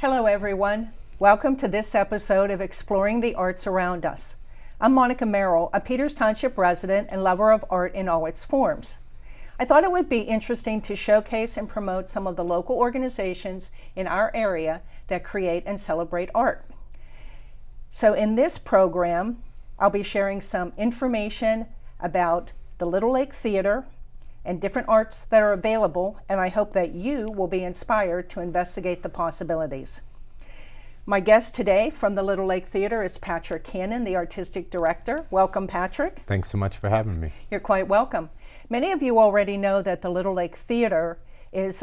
Hello everyone. Welcome to this episode of Exploring the Arts Around Us. I'm Monica Merrell, a Peters Township resident and lover of art in all its forms. I thought it would be interesting to showcase and promote some of the local organizations in our area that create and celebrate art. So in this program, I'll be sharing some information about the Little Lake Theater and different arts that are available, and I hope that you will be inspired to investigate the possibilities. My guest today from the Little Lake Theater is Patrick Cannon, the artistic director. Welcome, Patrick. Thanks so much for having me. You're quite welcome. Many of you already know that the Little Lake Theater is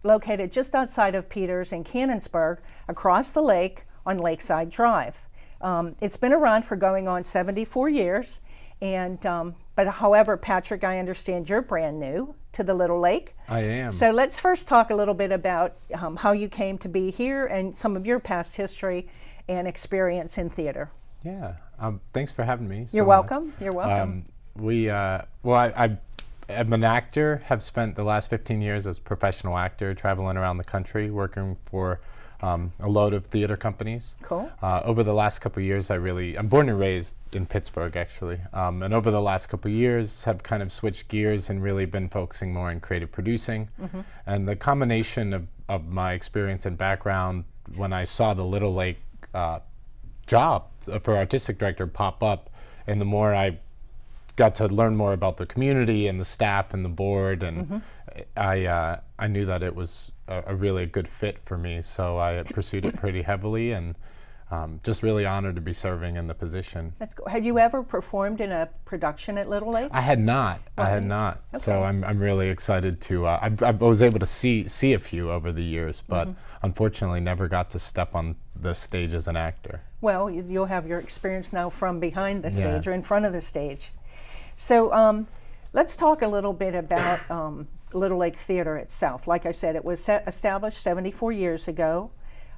located just outside of Peters in Cannonsburg, across the lake on Lakeside Drive. It's been around for going on 74 years, but however, Patrick, I understand you're brand new to the Little Lake. I am. So let's first talk a little bit about how you came to be here and some of your past history and experience in theater. Yeah, thanks for having me. You're welcome. You're welcome. I'm an actor, have spent the last 15 years as a professional actor, traveling around the country, working for a load of theater companies. Cool. Over the last couple of years, I'm born and raised in Pittsburgh, actually. And over the last couple of years, have kind of switched gears and really been focusing more on creative producing. Mm-hmm. And the combination of my experience and background, when I saw the Little Lake job for artistic director pop up, and the more I got to learn more about the community and the staff and the board, and I knew that it was a really good fit for me, so I pursued it pretty heavily, and just really honored to be serving in the position. That's cool. Had you ever performed in a production at Little Lake? I had not. Right. I had not. Okay. So I'm really excited to. I was able to see a few over the years, but unfortunately never got to step on the stage as an actor. Well, you'll have your experience now from behind the stage or in front of the stage. So let's talk a little bit about Little Lake Theater itself. Like I said, it was established 74 years ago.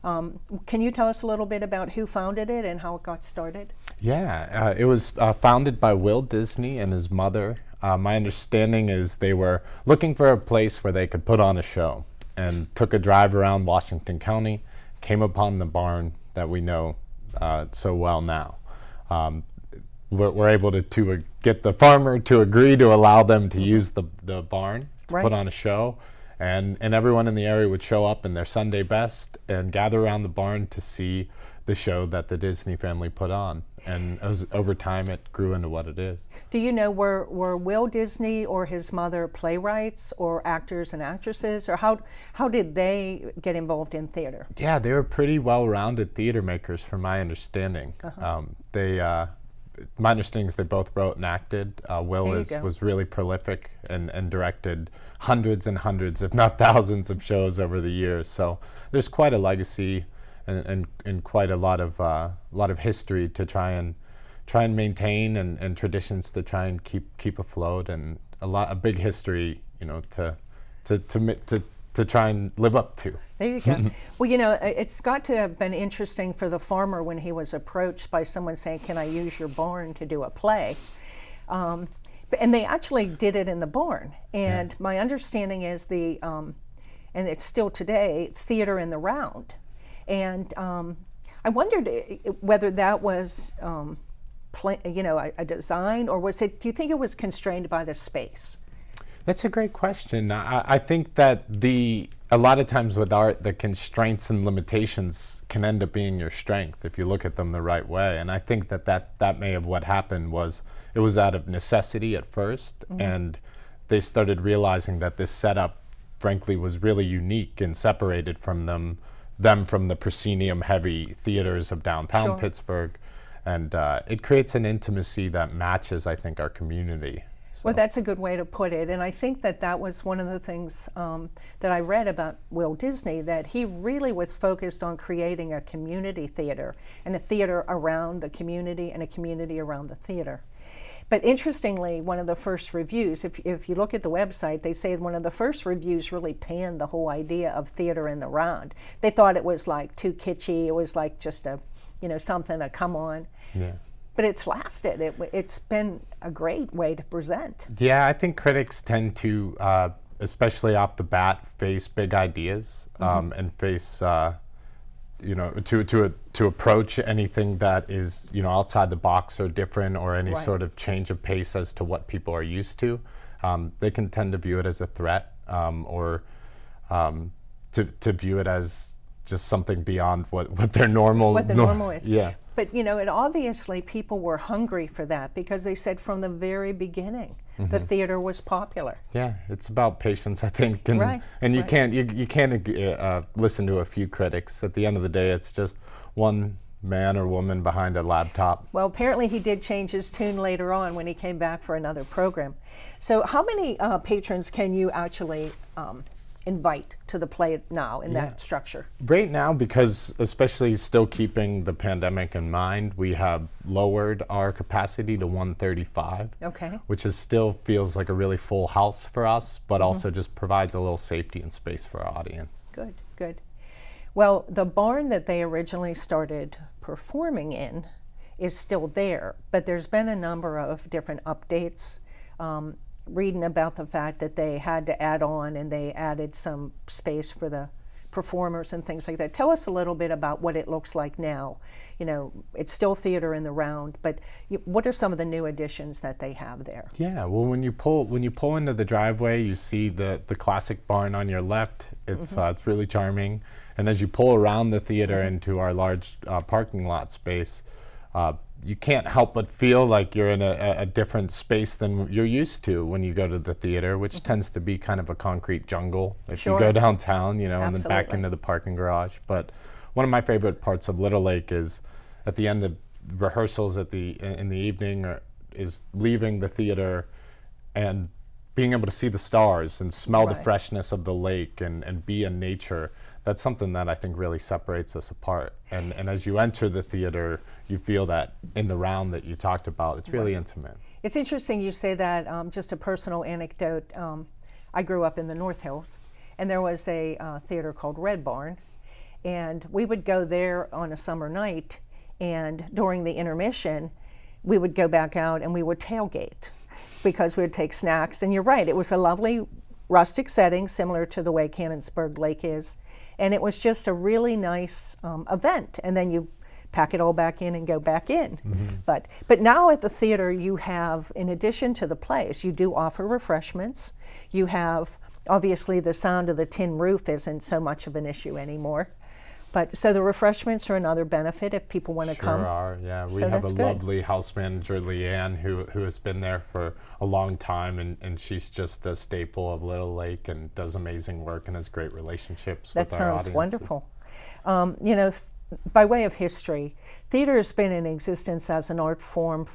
Can you tell us a little bit about who founded it and how it got started? Yeah, it was founded by Will Disney and his mother. My understanding is they were looking for a place where they could put on a show, and took a drive around Washington County, came upon the barn that we know so well now. We're able to get the farmer to agree to allow them to use the barn to put on a show, and everyone in the area would show up in their Sunday best and gather around the barn to see the show that the Disney family put on. And over time it grew into what it is. Do you know, were Will Disney or his mother playwrights or actors and actresses, or how did they get involved in theater? Yeah, they were pretty well-rounded theater makers from my understanding. My understanding is they both wrote and acted. Will was really prolific and directed hundreds and hundreds, if not thousands, of shows over the years. So there's quite a legacy and quite a lot of history to try and maintain, and traditions to try and keep afloat, and a big history, to try and live up to. There you go. Well, it's got to have been interesting for the farmer when he was approached by someone saying, "Can I use your barn to do a play?" And they actually did it in the barn. And my understanding is and it's still today, Theater in the Round. And I wondered whether that was a design, or do you think it was constrained by the space? That's a great question. I think that a lot of times with art, the constraints and limitations can end up being your strength if you look at them the right way. And I think that may have what happened was it was out of necessity at first, and they started realizing that this setup, frankly, was really unique and separated from them from the proscenium-heavy theaters of downtown Pittsburgh. And it creates an intimacy that matches, I think, our community. Well, that's a good way to put it. And I think that was one of the things that I read about Will Disney, that he really was focused on creating a community theater, and a theater around the community and a community around the theater. But interestingly, one of the first reviews, if you look at the website, they say one of the first reviews really panned the whole idea of Theater in the Round. They thought it was like too kitschy. It was like just something to come on. Yeah. But it's lasted. It's been a great way to present. Yeah, I think critics tend to, especially off the bat, face big ideas and face to approach anything that is outside the box or different, or any Right. sort of change of pace as to what people are used to. They can tend to view it as a threat, or to view it as just something beyond what their normal What the normal is. Yeah. But and obviously people were hungry for that, because they said from the very beginning the theater was popular. Yeah, it's about patience, I think, and Right, and you right. can't listen to a few critics. At the end of the day, it's just one man or woman behind a laptop. Well, apparently he did change his tune later on when he came back for another program. So how many patrons can you actually invite to the play now in that structure? Right now, because especially still keeping the pandemic in mind, we have lowered our capacity to 135. Okay. Which still feels like a really full house for us, but also just provides a little safety and space for our audience. Good, good. Well, the barn that they originally started performing in is still there, but there's been a number of different updates. Reading about the fact that they had to add on, and they added some space for the performers and things like that. Tell us a little bit about what it looks like now. It's still theater in the round, but what are some of the new additions that they have there? Yeah, well, when you pull into the driveway, you see the classic barn on your left. It's really charming, and as you pull around the theater into our large parking lot space, you can't help but feel like you're in a different space than you're used to when you go to the theater, which tends to be kind of a concrete jungle if you go downtown, and then back Absolutely. into the parking garage. But one of my favorite parts of Little Lake is at the end of rehearsals in the evening, is leaving the theater and being able to see the stars and smell the Right. freshness of the lake and be in nature. That's something that I think really separates us apart. And as you enter the theater, you feel that in the round that you talked about. It's really intimate. It's interesting you say that. Just a personal anecdote. I grew up in the North Hills, and there was a theater called Red Barn, and we would go there on a summer night, and during the intermission, we would go back out and we would tailgate, because we would take snacks. And you're right, it was a lovely rustic setting, similar to the way Cannonsburg Lake is, and it was just a really nice event. And then you pack it all back in and go back in. But now at the theater, you have, in addition to the plays, you do offer refreshments. You have, obviously, the sound of the tin roof isn't so much of an issue anymore. But so the refreshments are another benefit if people want to come. Sure are, yeah. We So have a that's good. lovely house manager, Leanne, who has been there for a long time, and she's just a staple of Little Lake and does amazing work and has great relationships That with our sounds audiences. wonderful. By way of history, theater has been in existence as an art form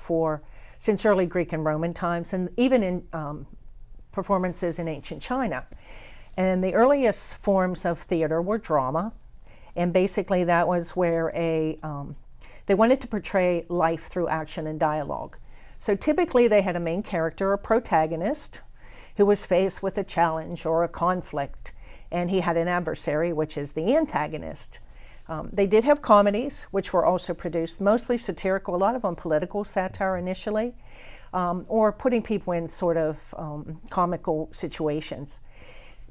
since early Greek and Roman times, and even in performances in ancient China. And the earliest forms of theater were drama, and basically that was where they wanted to portray life through action and dialogue. So typically they had a main character, a protagonist, who was faced with a challenge or a conflict, and he had an adversary, which is the antagonist. They did have comedies, which were also produced, mostly satirical, a lot of them political satire initially, or putting people in sort of comical situations.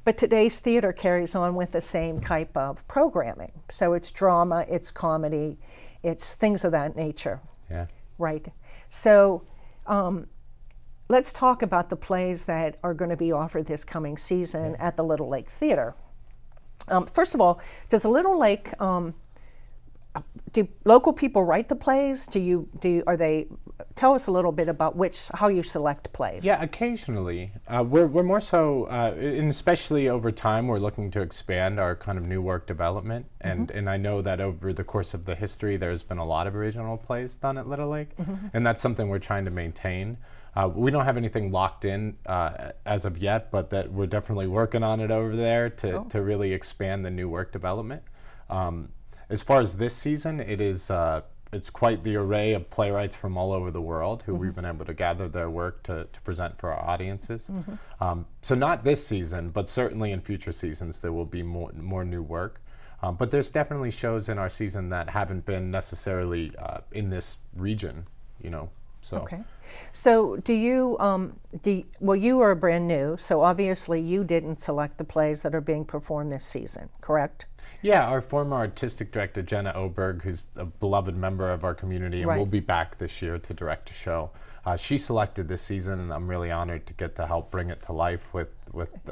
But today's theater carries on with the same type of programming. So it's drama, it's comedy, it's things of that nature. Yeah. Right. So let's talk about the plays that are going to be offered this coming season at the Little Lake Theater. First of all, does the Little Lake, do local people write the plays? Tell us a little bit about how you select plays. Yeah, occasionally. We're more so, and especially over time, we're looking to expand our kind of new work development. And I know that over the course of the history, there's been a lot of original plays done at Little Lake, and that's something we're trying to maintain. We don't have anything locked in as of yet, but that we're definitely working on it over there to really expand the new work development. As far as this season, it's quite the array of playwrights from all over the world who we've been able to gather their work to present for our audiences. So not this season, but certainly in future seasons there will be more new work. But there's definitely shows in our season that haven't been necessarily in this region, So. Okay. So well, you are brand new, so obviously you didn't select the plays that are being performed this season, correct? Yeah, our former artistic director, Jenna Oberg, who's a beloved member of our community and Right. will be back this year to direct a show. She selected this season, and I'm really honored to get to help bring it to life with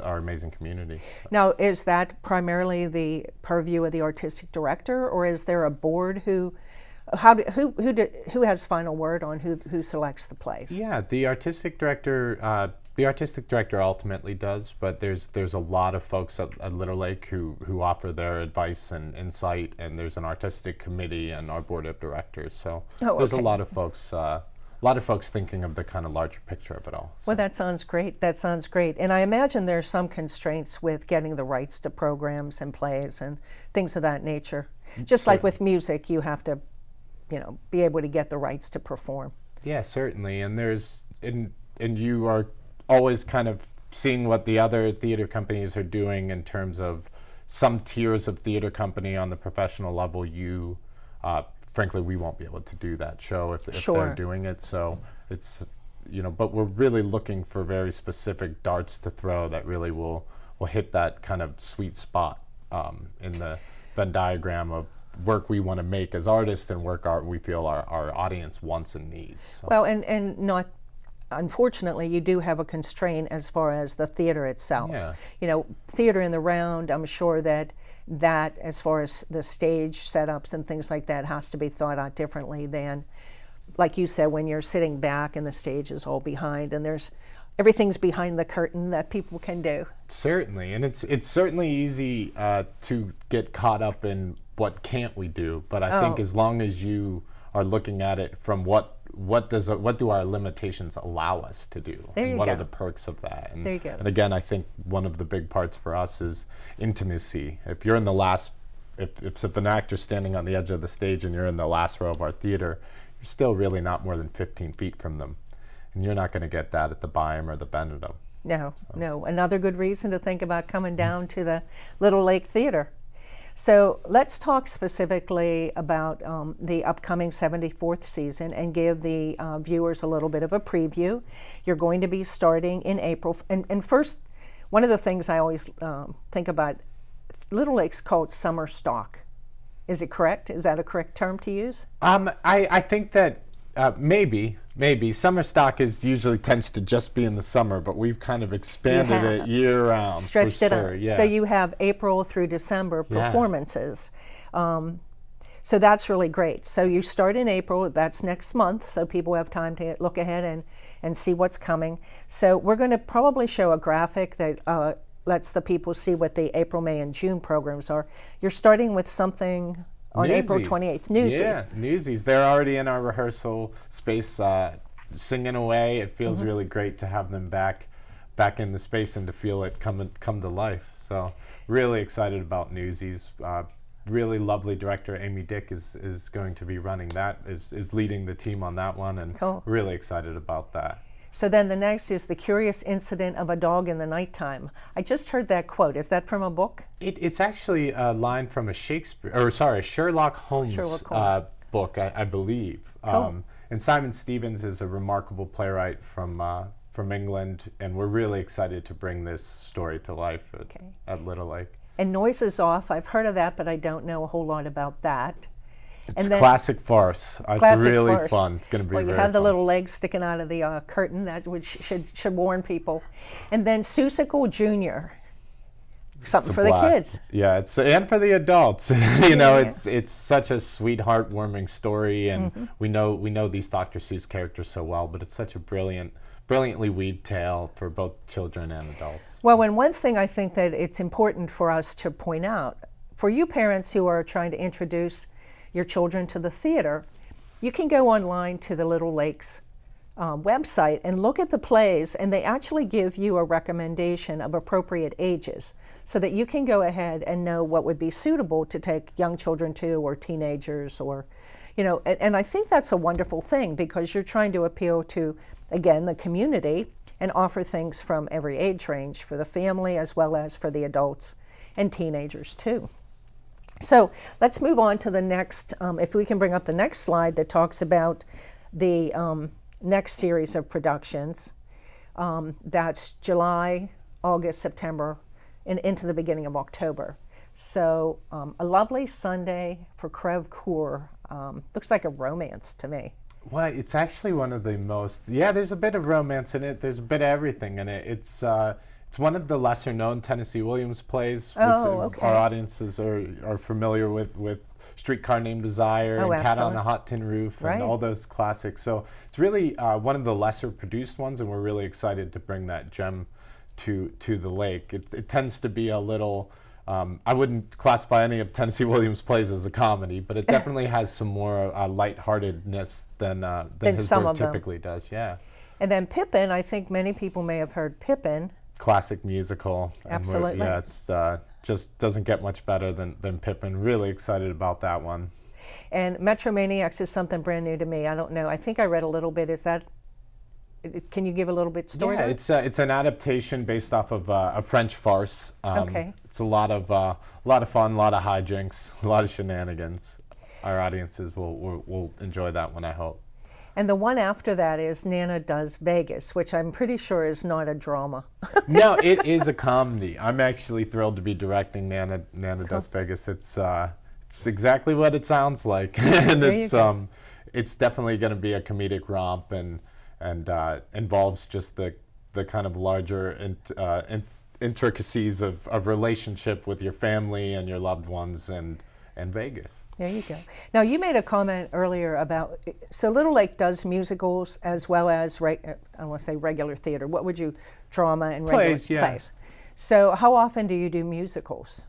our amazing community. So. Now, is that primarily the purview of the artistic director, or is there a board who has final word on who selects the plays? Yeah, the artistic director ultimately does, but there's a lot of folks at Little Lake who offer their advice and insight, and there's an artistic committee and our board of directors. So there's a lot of folks thinking of the kind of larger picture of it all. So. Well, that sounds great. That sounds great. And I imagine there's some constraints with getting the rights to programs and plays and things of that nature. Just like with music, you have to, be able to get the rights to perform. Yeah, certainly. And and you are always kind of seeing what the other theater companies are doing in terms of some tiers of theater company on the professional level. Frankly, we won't be able to do that show if they're doing it. So it's, but we're really looking for very specific darts to throw that really will hit that kind of sweet spot in the Venn diagram of work we want to make as artists and work we feel our audience wants and needs. So. Well, and not, unfortunately, you do have a constraint as far as the theater itself. Yeah. Theater in the round, I'm sure that as far as the stage setups and things like that has to be thought out differently than, like you said, when you're sitting back and the stage is all behind and everything's behind the curtain that people can do. Certainly, and it's certainly easy to get caught up in what can't we do, but I think as long as you are looking at it from what do our limitations allow us to do, and what are the perks of that? And, there you go. And again, I think one of the big parts for us is intimacy. If you're in the last, if an actor's standing on the edge of the stage and you're in the last row of our theater, you're still really not more than 15 feet from them, and you're not going to get that at the Byam or the Benedum. No. Another good reason to think about coming down to the Little Lake Theater. So let's talk specifically about the upcoming 74th season and give the viewers a little bit of a preview. You're going to be starting in April. And first, one of the things I always think about, Little Lake's called summer stock. Is it correct? Is that a correct term to use? I think that maybe summer stock usually tends to just be in the summer, but we've kind of expanded it year round. Stretched it out. Yeah. So you have April through December performances. So that's really great. So you start in April, that's next month, so people have time to look ahead and see what's coming. So we're going to probably show a graphic that lets the people see what the April, May, and June programs are. You're starting with something on April 28th, Newsies. Yeah, Newsies. They're already in our rehearsal space singing away. It feels really great to have them back in the space and to feel it come to life. So really excited about Newsies. Really lovely director Amy Dick is going to be running that, is leading the team on that one, and really excited about that. So then the next is The Curious Incident of a Dog in the Nighttime. I just heard that quote. Is that from a book? It's actually a line from a Sherlock Holmes book, I believe. Cool. And Simon Stevens is a remarkable playwright from England, and we're really excited to bring this story to life at Little Lake. And Noise is Off. I've heard of that, but I don't know a whole lot about that. It's classic farce. It's really farce. Fun. It's going to be very fun. You have the little legs sticking out of the curtain, that which should warn people. And then Seussical Jr., something for the kids. Yeah, and for the adults. It's such a sweet, heartwarming story, and we know these Dr. Seuss characters so well, but it's such a brilliantly weaved tale for both children and adults. Well, and one thing I think that it's important for us to point out, for you parents who are trying to introduce your children to the theater, you can go online to the Little Lakes website and look at the plays, and they actually give you a recommendation of appropriate ages so that you can go ahead and know what would be suitable to take young children to, or teenagers, or and I think that's a wonderful thing, because you're trying to appeal to, again, the community and offer things from every age range for the family as well as for the adults and teenagers too. So let's move on to the next, if we can bring up the next slide that talks about the next series of productions. That's July, August, September, and into the beginning of October. So a lovely Sunday for Crev Coeur. Looks like a romance to me. Well, it's actually one of the most, yeah, there's a bit of romance in it. There's a bit of everything in it. It's one of the lesser known Tennessee Williams plays. Oh, okay. Our audiences are familiar with Streetcar Named Desire and Cat on absolutely. a Hot Tin Roof Right. and all those classics. So it's really one of the lesser produced ones, and we're really excited to bring that gem to the lake. It tends to be a little, I wouldn't classify any of Tennessee Williams' plays as a comedy, but it definitely has some more lightheartedness than his some work of them. typically does. Yeah, And then Pippin, I think many people may have heard Pippin. classic musical. And Absolutely. yeah, it's just doesn't get much better than Pippin. Really excited about that one. And Metromaniacs is something brand new to me. I don't know. I think I read a little bit. Is that? Can you give a little bit story? Yeah, there? it's an adaptation based off of a French farce. Okay. It's a lot of fun, a lot of hijinks, a lot of shenanigans. Our audiences will enjoy that one, I hope. And the one after that is Nana Does Vegas, which I'm pretty sure is not a drama. No, it is a comedy. I'm actually thrilled to be directing Nana Does Vegas. It's exactly what it sounds like, and There you go. it's definitely going to be a comedic romp and involves just the kind of larger intricacies of relationship with your family and your loved ones and Vegas. There you go. Now, you made a comment earlier about, so Little Lake does musicals as well as, I don't want to say regular theater. What would you, drama and regular Plays, yeah. plays? So how often do you do musicals?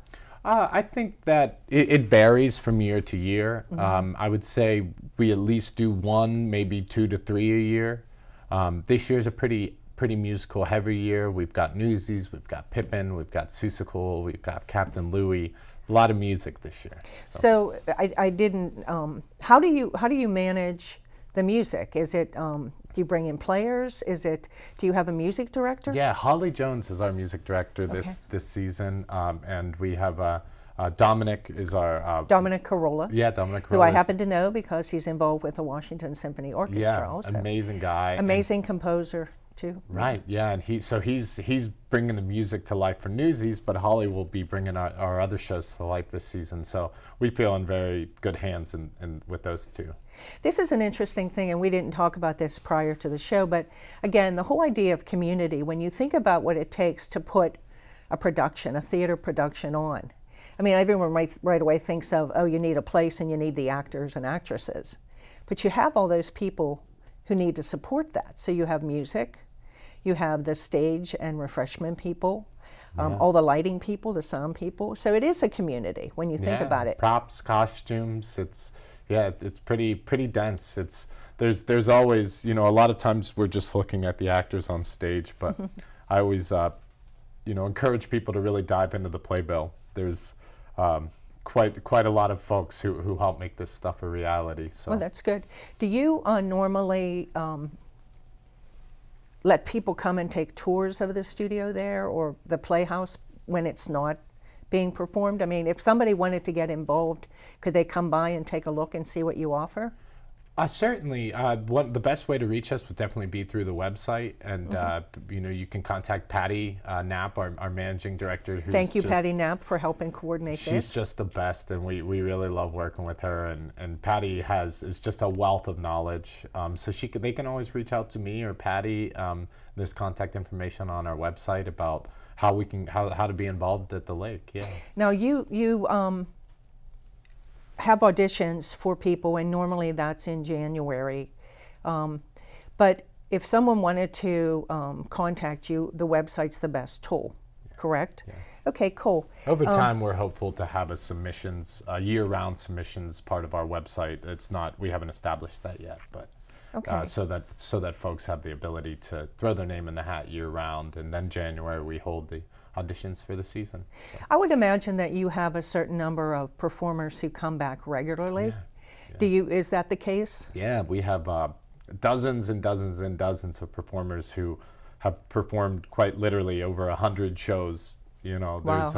I think that it varies from year to year. I would say we at least do one, maybe 2 to 3 a year. This year's a pretty musical heavy year. We've got Newsies, we've got Pippin, we've got Seussical, we've got Captain Louis. A lot of music this year. So I didn't. How do you manage the music? Is it do you bring in players? Do you have a music director? Yeah, Holly Jones is our music director this season, and we have Dominic is our Dominic Carolla. yeah, Dominic Who I Carolla is- happen to know because he's involved with the Washington Symphony Orchestra. yeah, also. amazing guy, and- Amazing composer too. right? Yeah, and he's bringing the music to life for Newsies, but Holly will be bringing our other shows to life this season. So we feel in very good hands in with those two. This is an interesting thing, and we didn't talk about this prior to the show, but again, the whole idea of community, when you think about what it takes to put a theater production on. I mean, everyone right away thinks of, oh, you need a place and you need the actors and actresses. But you have all those people who need to support that. So you have music, you have the stage and refreshment people, all the lighting people, the sound people. So it is a community when you think about it. Props, costumes. It's pretty dense. There's always, a lot of times we're just looking at the actors on stage, but I always encourage people to really dive into the playbill. There's quite a lot of folks who help make this stuff a reality. So Well, that's good. Do you normally let people come and take tours of the studio there or the Playhouse when it's not being performed? I mean, if somebody wanted to get involved, could they come by and take a look and see what you offer? Certainly, the best way to reach us would definitely be through the website, and you can contact Patty Knapp, our managing director. Who's Thank you, just, Patty Knapp, for helping coordinate She's this. just the best, and we really love working with her. And Patty is just a wealth of knowledge. So they can always reach out to me or Patty. There's contact information on our website about how to be involved at the lake. Yeah. Now, you have auditions for people, and normally that's in January. But if someone wanted to contact you, the website's the best tool, correct? Yeah. Okay, cool. Over time, we're hopeful to have a year-round submissions part of our website. We haven't established that yet, but Okay. so that folks have the ability to throw their name in the hat year-round, and then January we hold the auditions for the season. So, I would imagine that you have a certain number of performers who come back regularly. Yeah. Is that the case? yeah, we have dozens and dozens and dozens of performers who have performed quite literally over 100 shows. There's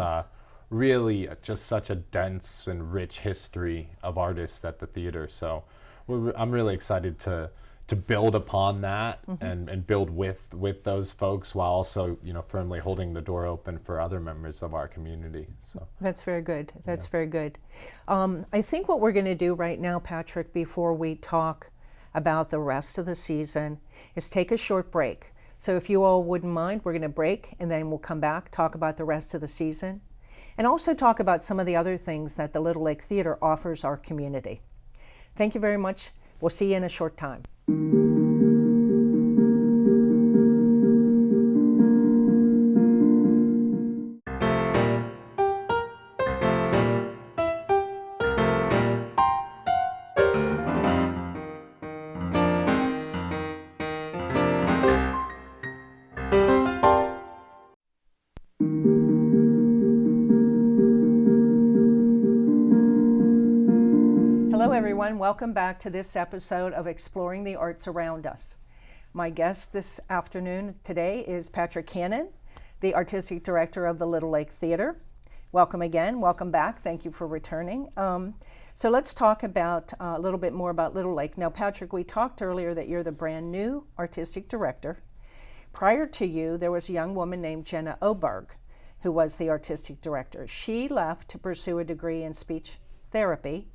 really just such a dense and rich history of artists at the theater. So I'm really excited to to build upon that and build with those folks while also, firmly holding the door open for other members of our community. So that's very good. That's very good. I think what we're going to do right now, Patrick, before we talk about the rest of the season, is take a short break. So if you all wouldn't mind, we're going to break and then we'll come back, talk about the rest of the season, and also talk about some of the other things that the Little Lake Theater offers our community. Thank you very much. We'll see you in a short time. Hello everyone, welcome back to this episode of Exploring the Arts Around Us. My guest this afternoon today is Patrick Cannon, the Artistic Director of the Little Lake Theater. Welcome again, welcome back, thank you for returning. So let's talk about a little bit more about Little Lake. Now Patrick, we talked earlier that you're the brand new Artistic Director. Prior to you, there was a young woman named Jenna Oberg who was the Artistic Director. She left to pursue a degree in speech therapy.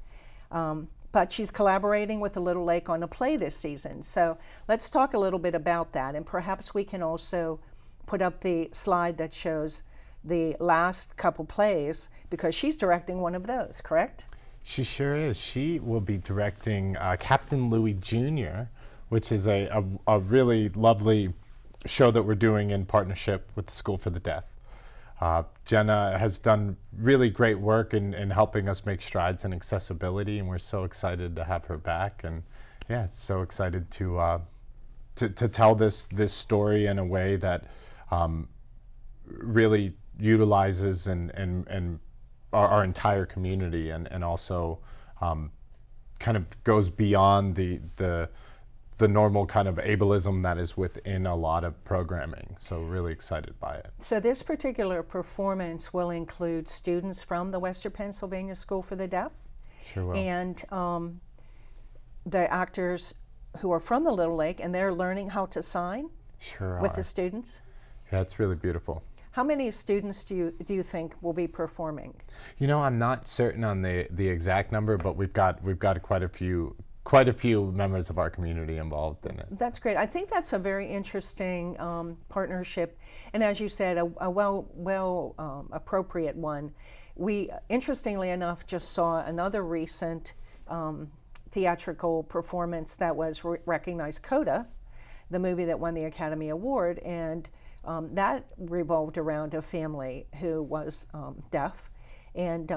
But she's collaborating with the Little Lake on a play this season. So let's talk a little bit about that. And perhaps we can also put up the slide that shows the last couple plays, because she's directing one of those, correct? she sure is. She will be directing Captain Louis Jr., which is a really lovely show that we're doing in partnership with the School for the Deaf. Jenna has done really great work in helping us make strides in accessibility, and we're so excited to have her back. And yeah, so excited to tell this story in a way that really utilizes and our entire community, and also kind of goes beyond the normal kind of ableism that is within a lot of programming. So really excited by it. So this particular performance will include students from the Western Pennsylvania School for the Deaf. Sure will. And the actors who are from the Little Lake, and they're learning how to sign Sure with are. the students. Yeah, it's really beautiful. How many students do you think will be performing? You know, I'm not certain on the exact number, but we've got quite a few members of our community involved in it. That's great. I think that's a very interesting partnership, and as you said, a well appropriate one. We, interestingly enough, just saw another recent theatrical performance that was recognized, Coda, the movie that won the Academy Award, and that revolved around a family who was deaf, and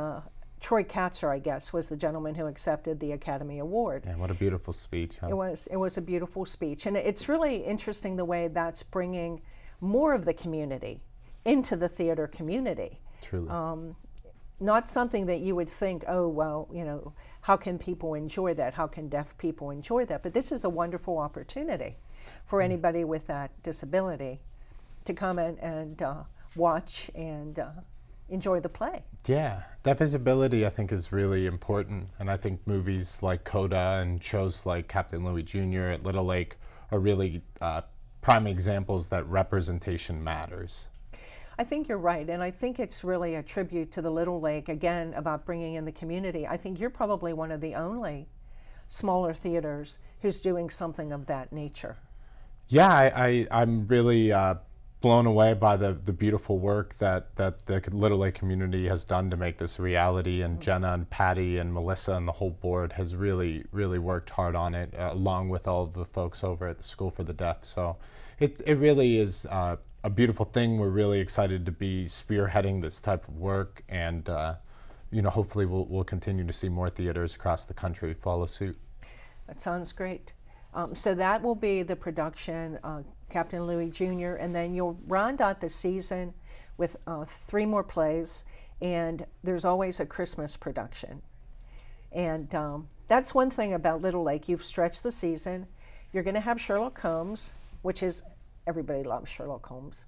Troy Katzer, I guess, was the gentleman who accepted the Academy Award. Yeah, what a beautiful speech. Huh? It was a beautiful speech, and it's really interesting the way that's bringing more of the community into the theater community. Truly. Not something that you would think, oh, well, you know, how can people enjoy that? How can deaf people enjoy that? But this is a wonderful opportunity for anybody with that disability to come in and watch and enjoy the play. Yeah, that visibility I think is really important, and I think movies like Coda and shows like Captain Louis Jr. at Little Lake are really prime examples that representation matters. I think you're right, and I think it's really a tribute to the Little Lake, again, about bringing in the community. I think you're probably one of the only smaller theaters who's doing something of that nature. Yeah, I'm really blown away by the beautiful work that the Little Lake community has done to make this a reality, and Jenna and Patty and Melissa and the whole board has really worked hard on it, along with all of the folks over at the School for the Deaf. So it really is a beautiful thing. We're really excited to be spearheading this type of work, and hopefully we'll continue to see more theaters across the country follow suit. That sounds great. So that will be the production, Captain Louis Jr., and then you'll round out the season with 3 more plays, and there's always a Christmas production. And that's one thing about Little Lake. You've stretched the season. You're going to have Sherlock Holmes, which is, everybody loves Sherlock Holmes,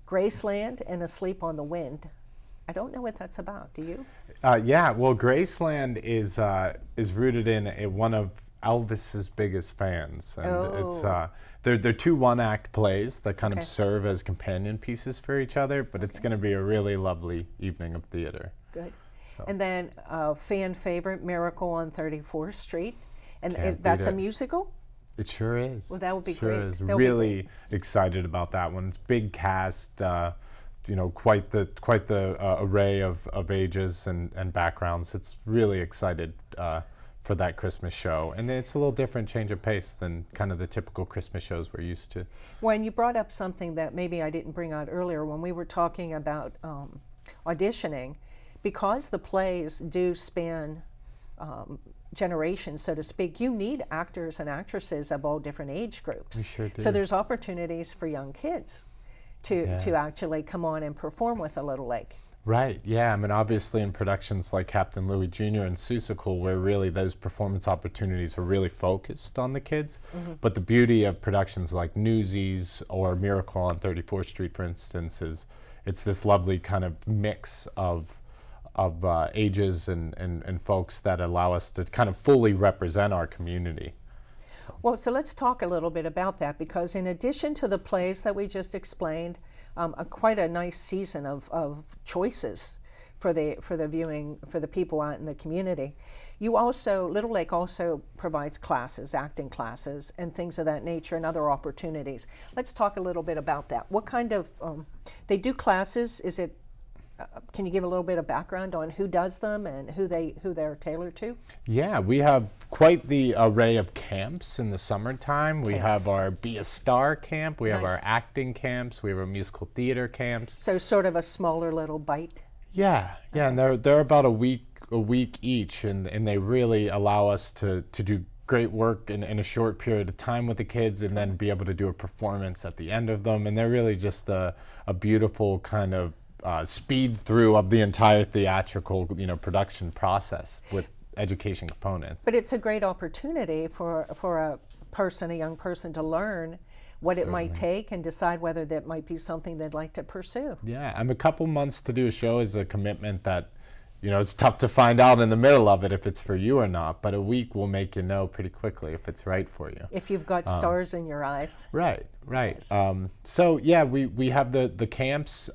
Graceland, and Asleep on the Wind. I don't know what that's about. Do you? Yeah, well, Graceland is rooted in one of Elvis's biggest fans, and it's Oh. they're two one-act plays that kind Okay. of serve as companion pieces for each other. But it's going to be a really lovely evening of theater. Good. So. And then fan favorite, Miracle on 34th Street. And Can't that's beat a it. musical? It sure is. Well, that would be sure great. Is. That would be Really excited about that one. It's big cast. Quite the array of ages and backgrounds. It's really excited for that Christmas show, and it's a little different change of pace than kind of the typical Christmas shows we're used to. When you brought up something that maybe I didn't bring out earlier when we were talking about auditioning, because the plays do span generations, so to speak, you need actors and actresses of all different age groups. We sure do. So there's opportunities for young kids to actually come on and perform with a Little Lake. Right, yeah. I mean, obviously in productions like Captain Louis Jr. and Seussical, where really those performance opportunities are really focused on the kids. But the beauty of productions like Newsies or Miracle on 34th Street, for instance, is it's this lovely kind of mix of ages and folks that allow us to kind of fully represent our community. Well, so let's talk a little bit about that, because in addition to the plays that we just explained, quite a nice season of choices for the viewing, for the people out in the community. You also, Little Lake also provides classes, acting classes, and things of that nature, and other opportunities. Let's talk a little bit about that. What kind of, they do classes, is it, can you give a little bit of background on who does them and who they're tailored to? Yeah, we have quite the array of camps in the summertime. We have our Be a Star camp, we have Nice. our acting camps, we have our musical theater camps. So sort of a smaller little bite. Yeah, and they're about a week each, and they really allow us to do great work in a short period of time with the kids, and then be able to do a performance at the end of them. And they're really just a beautiful kind of speed through of the entire theatrical production process with education components. But it's a great opportunity for a young person to learn what it might take and decide whether that might be something they'd like to pursue. Yeah, and a couple months to do a show is a commitment that, it's tough to find out in the middle of it if it's for you or not, but a week will make you know pretty quickly if it's right for you. If you've got stars in your eyes. Right. So yeah, we have the camps.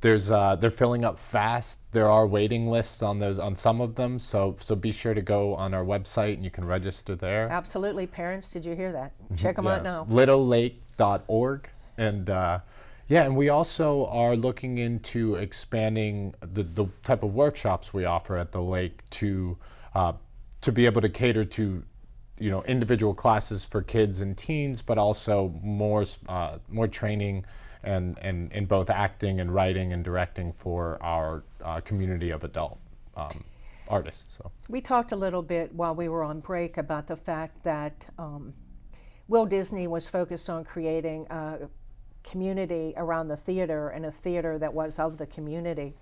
They're filling up fast. There are waiting lists on some of them. So be sure to go on our website and you can register there. Absolutely. Parents, did you hear that? Check them out now. littlelake.org. And and we also are looking into expanding the type of workshops we offer at the lake to be able to cater to individual classes for kids and teens, but also more training and in both acting and writing and directing for our community of adult artists. So. We talked a little bit while we were on break about the fact that Walt Disney was focused on creating a community around the theater, and a theater that was of the community.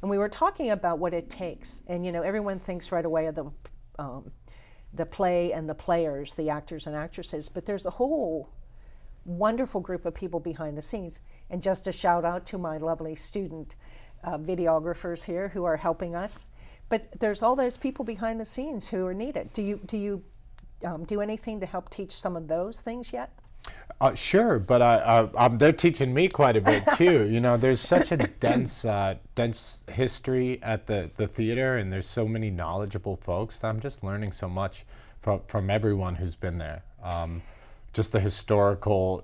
And we were talking about what it takes. And everyone thinks right away of the play and the players, the actors and actresses, but there's a whole wonderful group of people behind the scenes. And just a shout out to my lovely student videographers here who are helping us. But there's all those people behind the scenes who are needed. Do you do anything to help teach some of those things yet? Sure, but they're teaching me quite a bit too. There's such a dense history at the theater, and there's so many knowledgeable folks that I'm just learning so much from everyone who's been there. Just the historical,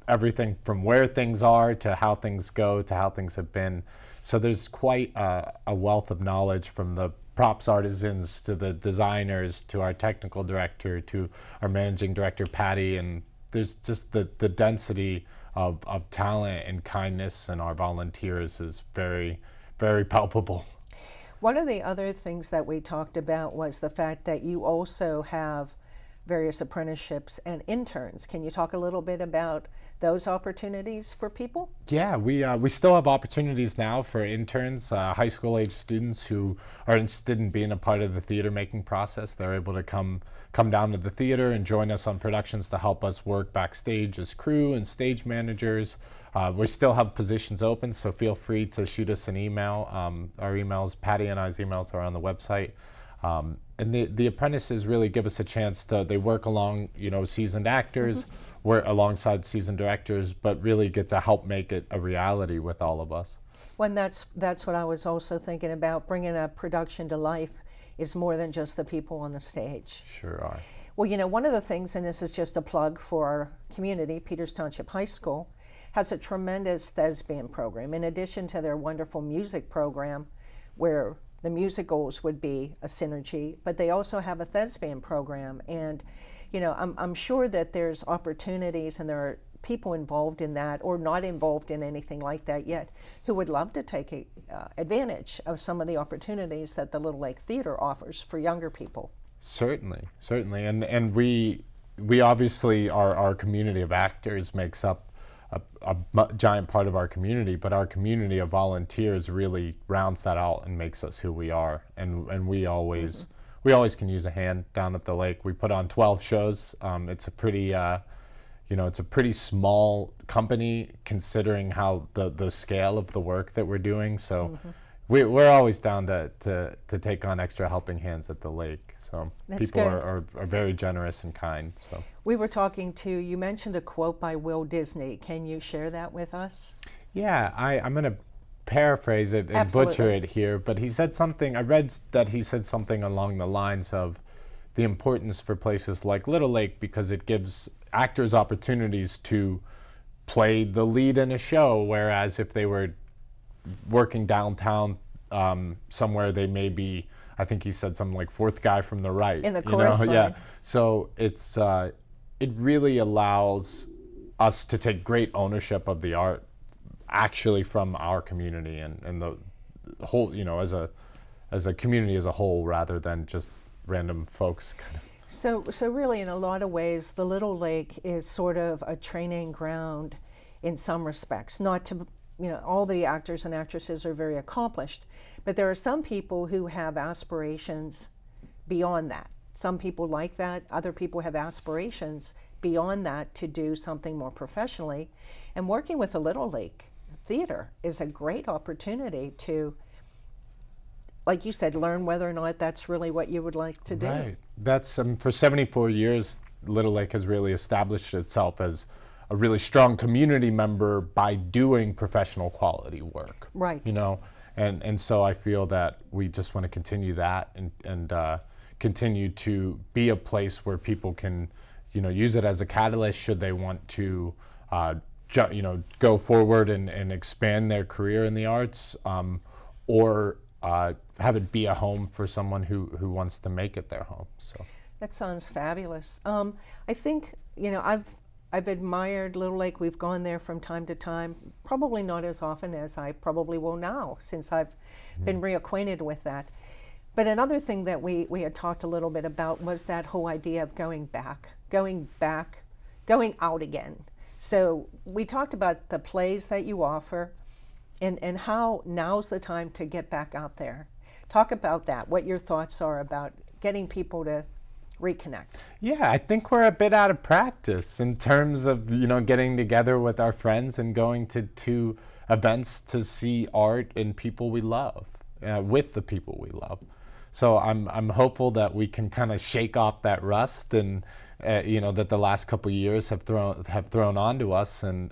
everything from where things are to how things go to how things have been. So there's quite a wealth of knowledge, from the props artisans to the designers to our technical director to our managing director, Patty, and there's just the density of talent and kindness in our volunteers is very, very palpable. One of the other things that we talked about was the fact that you also have various apprenticeships and interns. Can you talk a little bit about those opportunities for people? Yeah, we still have opportunities now for interns, high school age students who are interested in being a part of the theater making process. They're able to come down to the theater and join us on productions to help us work backstage as crew and stage managers. We still have positions open, so feel free to shoot us an email. Our emails, Patty and I's emails, are on the website. and the apprentices really give us a chance to, they work along, seasoned actors, work alongside seasoned directors, but really get to help make it a reality with all of us. Well, and that's what I was also thinking about. Bringing a production to life is more than just the people on the stage. Sure are. Well, one of the things, and this is just a plug for our community, Peters Township High School, has a tremendous thespian program. In addition to their wonderful music program, where the musicals would be a synergy, but they also have a thespian program. And, I'm sure that there's opportunities and there are people involved in that or not involved in anything like that yet who would love to take advantage of some of the opportunities that the Little Lake Theater offers for younger people. Certainly. And we obviously, our community of actors makes up a giant part of our community, but our community of volunteers really rounds that out and makes us who we are. And we always can use a hand down at the lake. We put on 12 shows. It's a pretty it's a pretty small company considering how the scale of the work that we're doing. So we're always down to take on extra helping hands at the lake. So That's people good. are very generous and kind. So We were talking you mentioned a quote by Will Disney. Can you share that with us? yeah, I'm going to paraphrase it and Absolutely. butcher it here, but he said something, I read that he said something along the lines of the importance for places like Little Lake because it gives actors opportunities to play the lead in a show, whereas if they were working downtown somewhere, they may be, I think he said something like fourth guy from the right. In the chorus line. Yeah. So it really allows us to take great ownership of the art actually from our community and the whole, as a community as a whole rather than just random folks kind of. So really, in a lot of ways, the Little Lake is sort of a training ground in some respects. Not to, all the actors and actresses are very accomplished, but there are some people who have aspirations beyond that. Some people like that. Other people have aspirations beyond that to do something more professionally. And working with the Little Lake Theater is a great opportunity to, like you said, learn whether or not that's really what you would like to do. Right. That's for 74 years, Little Lake has really established itself as a really strong community member by doing professional quality work. Right. And so I feel that we just want to continue that and continue to be a place where people can, use it as a catalyst should they want to, go forward and expand their career in the arts, or have it be a home for someone who wants to make it their home. So That sounds fabulous. I think, I've admired Little Lake. We've gone there from time to time, probably not as often as I probably will now since I've been reacquainted with that. But another thing that we had talked a little bit about was that whole idea of going out again. So we talked about the plays that you offer and how now's the time to get back out there. Talk about that, what your thoughts are about getting people to reconnect. yeah, I think we're a bit out of practice in terms of getting together with our friends and going to events to see art and people we love, with the people we love. So I'm hopeful that we can kind of shake off that rust and that the last couple of years have thrown onto us and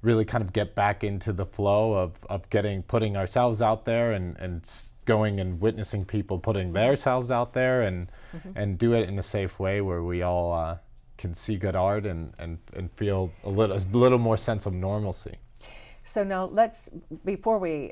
really kind of get back into the flow of putting ourselves out there and going and witnessing people putting themselves out there and do it in a safe way where we all can see good art and feel a little more sense of normalcy. So now before we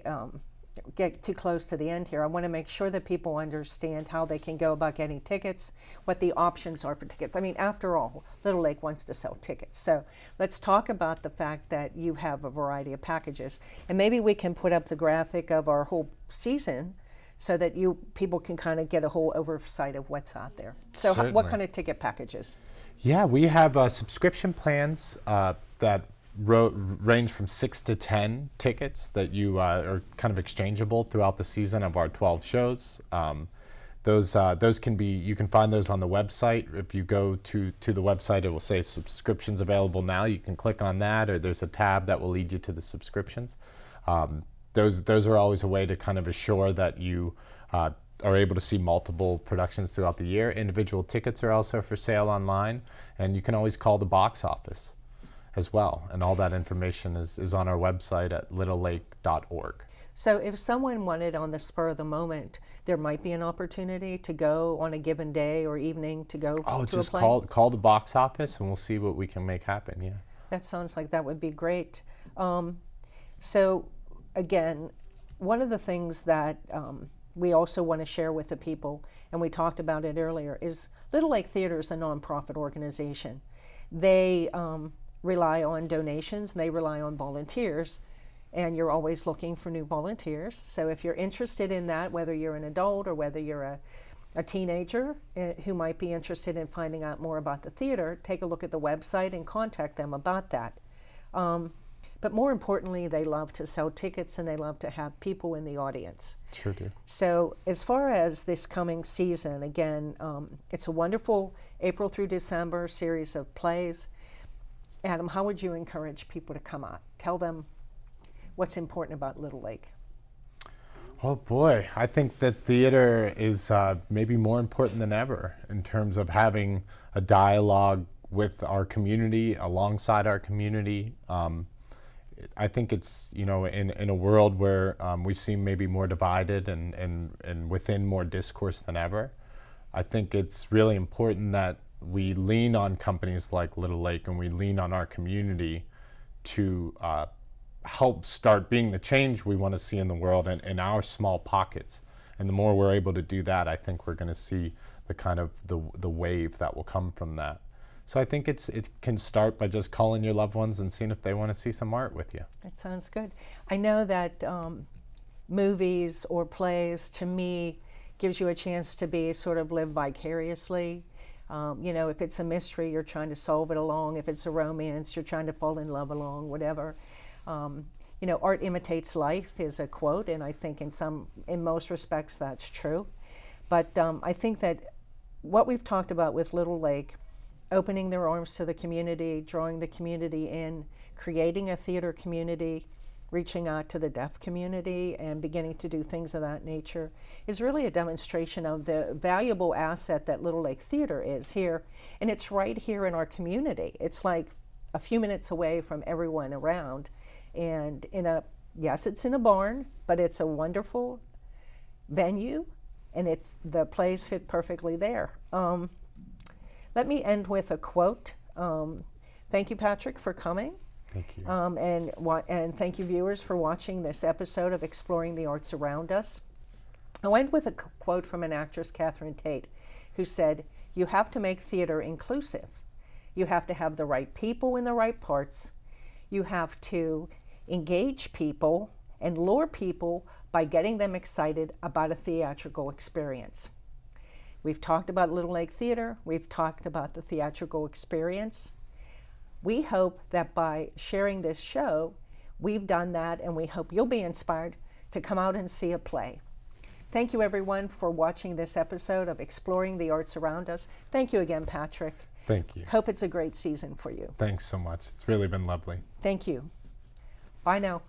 get too close to the end here, I want to make sure that people understand how they can go about getting tickets, what the options are for tickets. I mean, after all, Little Lake wants to sell tickets. So let's talk about the fact that you have a variety of packages. And maybe we can put up the graphic of our whole season so that people can kind of get a whole oversight of what's out there. So what Certainly. kind of ticket packages? Yeah, we have subscription plans that range from 6 to 10 tickets that you are kind of exchangeable throughout the season of our 12 shows. Those can be, you can find those on the website. If you go to the website, it will say subscriptions available now. You can click on that, or there's a tab that will lead you to the subscriptions. Those are always a way to kind of assure that you are able to see multiple productions throughout the year. Individual tickets are also for sale online, and you can always call the box office as well. And all that information is on our website at littlelake.org. So if someone wanted on the spur of the moment, there might be an opportunity to go on a given day or evening to go to Just a play? call the box office and we'll see what we can make happen, yeah. That sounds like that would be great. So again, one of the things that we also want to share with the people, and we talked about it earlier, is Little Lake Theater is a nonprofit organization. They rely on donations, and they rely on volunteers, and you're always looking for new volunteers. So if you're interested in that, whether you're an adult or whether you're a teenager who might be interested in finding out more about the theater, take a look at the website and contact them about that. But more importantly, they love to sell tickets and they love to have people in the audience. Sure do. So as far as this coming season, again, it's a wonderful April through December series of plays. Adam, how would you encourage people to come out? Tell them what's important about Little Lake. Oh boy, I think that theater is maybe more important than ever in terms of having a dialogue with our community, alongside our community. I think it's, in a world where we seem maybe more divided and within more discourse than ever, I think it's really important that we lean on companies like Little Lake and we lean on our community to help start being the change we want to see in the world and in our small pockets. And the more we're able to do that, I think we're going to see the kind of the wave that will come from that. So I think it can start by just calling your loved ones and seeing if they want to see some art with you. That sounds good. I know that movies or plays, to me, gives you a chance to be sort of live vicariously. If it's a mystery, you're trying to solve it along. If it's a romance, you're trying to fall in love along, whatever. Art imitates life is a quote, and I think in most respects that's true. But I think that what we've talked about with Little Lake, opening their arms to the community, drawing the community in, creating a theater community, reaching out to the deaf community and beginning to do things of that nature, is really a demonstration of the valuable asset that Little Lake Theater is here. And it's right here in our community. It's like a few minutes away from everyone around. And yes, it's in a barn, but it's a wonderful venue, and the plays fit perfectly there. Let me end with a quote. Thank you, Patrick, for coming. Thank you. And thank you, viewers, for watching this episode of Exploring the Arts Around Us. I'll end with a quote from an actress, Catherine Tate, who said, "You have to make theater inclusive. You have to have the right people in the right parts. You have to engage people and lure people by getting them excited about a theatrical experience." We've talked about Little Lake Theater. We've talked about the theatrical experience. We hope that by sharing this show, we've done that, and we hope you'll be inspired to come out and see a play. Thank you, everyone, for watching this episode of Exploring the Arts Around Us. Thank you again, Patrick. Thank you. Hope it's a great season for you. Thanks so much. It's really been lovely. Thank you. Bye now.